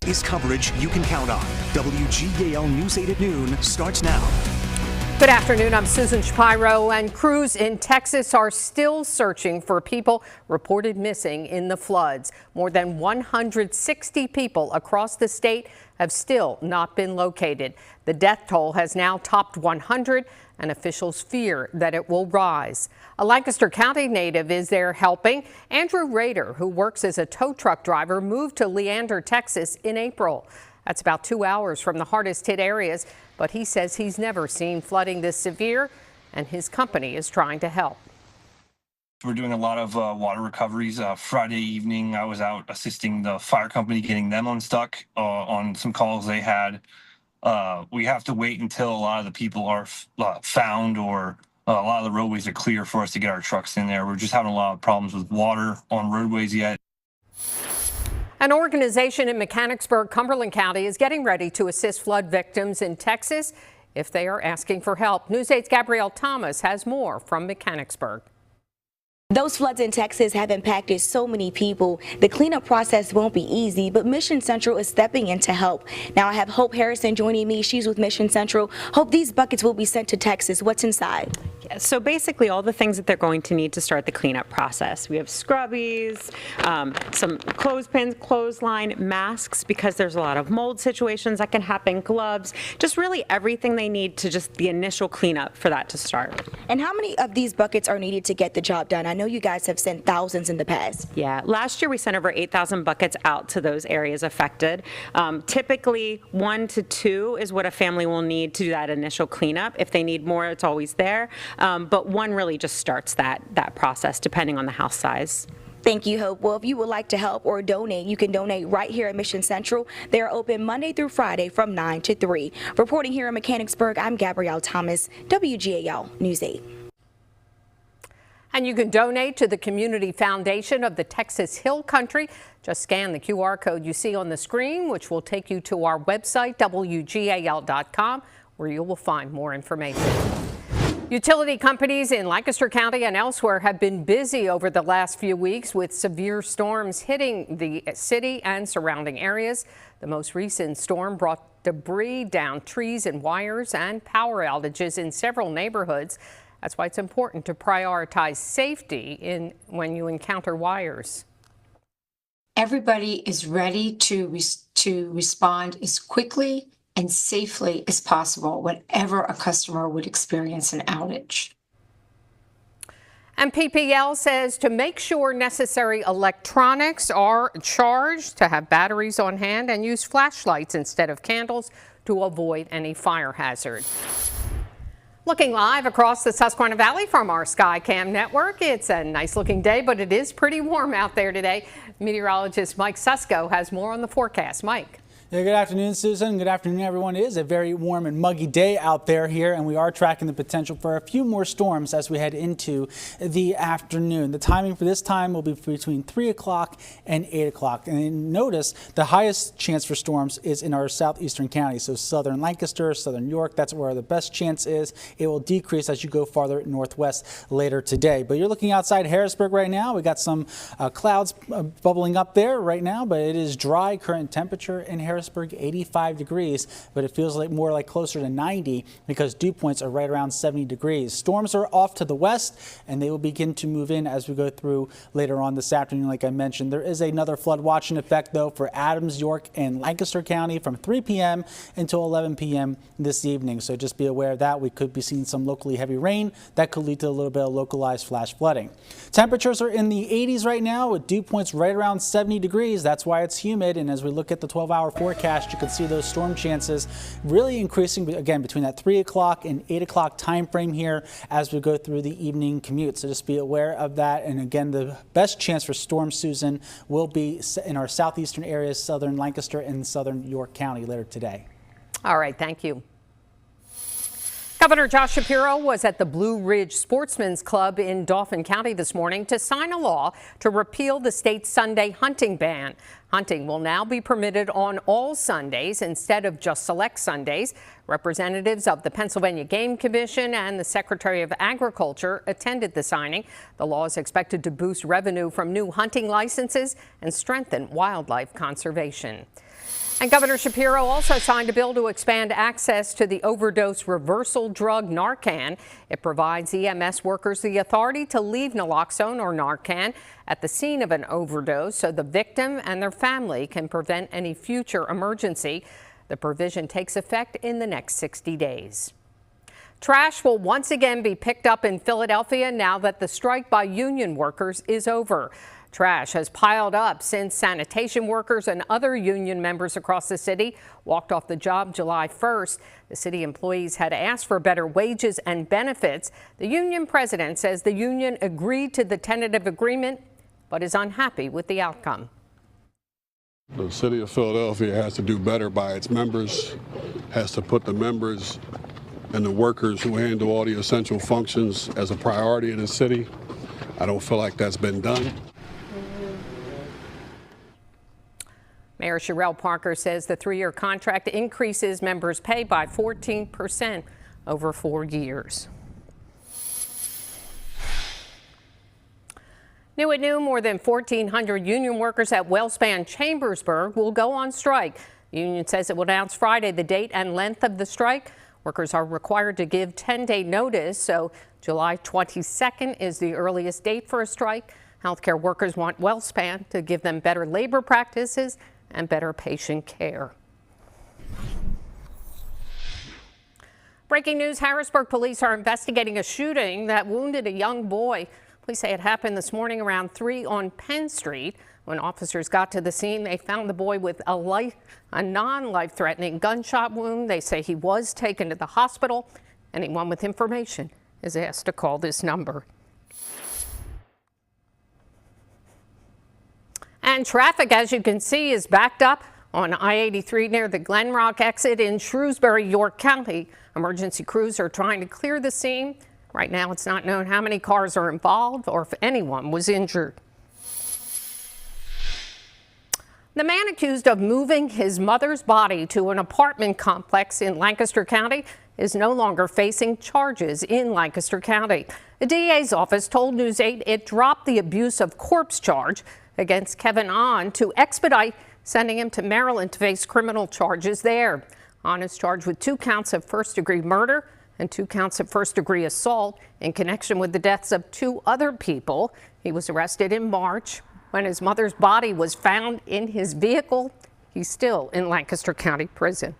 is coverage you can count on. WGAL News 8 at noon starts now. Good afternoon. I'm Susan Shapiro, and crews in Texas are still searching for people reported missing in the floods. More than 160 people across the state have still not been located. The death toll has now topped 100, and officials fear that it will rise. A Lancaster County native is there helping. Andrew Rader, who works as a tow truck driver, moved to Leander, Texas in April. That's about 2 hours from the hardest hit areas, but he says he's never seen flooding this severe, and his company is trying to help. We're doing a lot of water recoveries. Friday evening, I was out assisting the fire company getting them unstuck on some calls they had. We have to wait until a lot of the people are found or a lot of the roadways are clear for us to get our trucks in there. We're just having a lot of problems with water on roadways yet. An organization in Mechanicsburg, Cumberland County, is getting ready to assist flood victims in Texas if they are asking for help. News 8's Gabrielle Thomas has more from Mechanicsburg. Those floods in Texas have impacted so many people. The cleanup process won't be easy, but Mission Central is stepping in to help. Now I have Hope Harrison joining me. She's with Mission Central. Hope, these buckets will be sent to Texas. What's inside? So basically all the things that they're going to need to start the cleanup process. We have scrubbies, some clothespins, clothesline, masks, because there's a lot of mold situations that can happen, gloves, just really everything they need to just the initial cleanup for that to start. And how many of these buckets are needed to get the job done? I know you guys have sent thousands in the past. Yeah, last year we sent over 8,000 buckets out to those areas affected. Typically 1 to 2 is what a family will need to do that initial cleanup. If they need more, it's always there. But 1 really just starts that process depending on the house size. Thank you, Hope. Well, if you would like to help or donate, you can donate right here at Mission Central. They are open Monday through Friday from 9 to 3. Reporting here in Mechanicsburg, I'm Gabrielle Thomas, WGAL News 8. And you can donate to the Community Foundation of the Texas Hill Country. Just scan the QR code you see on the screen, which will take you to our website, WGAL.com, where you will find more information. Utility companies in Lancaster County and elsewhere have been busy over the last few weeks with severe storms hitting the city and surrounding areas. The most recent storm brought debris down trees and wires and power outages in several neighborhoods. That's why it's important to prioritize safety when you encounter wires. Everybody is ready to respond as quickly and safely as possible whenever a customer would experience an outage. And PPL says to make sure necessary electronics are charged, to have batteries on hand and use flashlights instead of candles to avoid any fire hazard. Looking live across the Susquehanna Valley from our SkyCam network, it's a nice looking day, but it is pretty warm out there today. Meteorologist Mike Susko has more on the forecast. Mike. Yeah, good afternoon, Susan. Good afternoon, everyone. It is a very warm and muggy day out there here, and we are tracking the potential for a few more storms as we head into the afternoon. The timing for this time will be between 3 o'clock and 8 o'clock. And notice the highest chance for storms is in our southeastern counties, so southern Lancaster, southern York. That's where the best chance is. It will decrease as you go farther northwest later today. But you're looking outside Harrisburg right now. We got some clouds bubbling up there right now, but it is dry. Current temperature in Harrisburg 85 degrees, but it feels like more like closer to 90 because dew points are right around 70 degrees. Storms are off to the west, and they will begin to move in as we go through later on this afternoon. Like I mentioned, there is another flood watch in effect, though, for Adams, York, and Lancaster County from 3 p.m. until 11 p.m. this evening. So just be aware of that. We could be seeing some locally heavy rain that could lead to a little bit of localized flash flooding. Temperatures are in the 80s right now with dew points right around 70 degrees. That's why it's humid. And as we look at the 12-hour forecast, you can see those storm chances really increasing again between that 3 o'clock and 8 o'clock time frame here as we go through the evening commute. So just be aware of that. And again, the best chance for storms, Susan, will be in our southeastern areas, southern Lancaster and southern York County later today. All right, thank you. Governor Josh Shapiro was at the Blue Ridge Sportsman's Club in Dauphin County this morning to sign a law to repeal the state's Sunday hunting ban. Hunting will now be permitted on all Sundays instead of just select Sundays. Representatives of the Pennsylvania Game Commission and the Secretary of Agriculture attended the signing. The law is expected to boost revenue from new hunting licenses and strengthen wildlife conservation. And Governor Shapiro also signed a bill to expand access to the overdose reversal drug Narcan. It provides EMS workers the authority to leave naloxone or Narcan at the scene of an overdose so the victim and their family can prevent any future emergency. The provision takes effect in the next 60 days. Trash will once again be picked up in Philadelphia now that the strike by union workers is over. Trash has piled up since sanitation workers and other union members across the city walked off the job July 1st. The city employees had asked for better wages and benefits. The union president says the union agreed to the tentative agreement, but is unhappy with the outcome. The city of Philadelphia has to do better by its members, has to put the members and the workers who handle all the essential functions as a priority in the city. I don't feel like that's been done. Mayor Sherelle Parker says the 3-year contract increases members' pay by 14% over 4 years. New at noon, more than 1,400 union workers at WellSpan Chambersburg will go on strike. The union says it will announce Friday the date and length of the strike. Workers are required to give 10-day notice, so July 22nd is the earliest date for a strike. Healthcare workers want WellSpan to give them better labor practices and better patient care. Breaking news, Harrisburg police are investigating a shooting that wounded a young boy. Police say it happened this morning around 3 on Penn Street. When officers got to the scene, they found the boy with a non-life-threatening gunshot wound. They say he was taken to the hospital. Anyone with information is asked to call this number. And traffic, as you can see, is backed up on I-83 near the Glen Rock exit in Shrewsbury, York County. Emergency crews are trying to clear the scene. Right now, it's not known how many cars are involved or if anyone was injured. The man accused of moving his mother's body to an apartment complex in Lancaster County is no longer facing charges in Lancaster County. The DA's office told News 8 it dropped the abuse of corpse charge against Kevin Ahn to expedite sending him to Maryland to face criminal charges there. Ahn is charged with 2 counts of first-degree murder and 2 counts of first-degree assault in connection with the deaths of 2 other people. He was arrested in March. When his mother's body was found in his vehicle, he's still in Lancaster County Prison.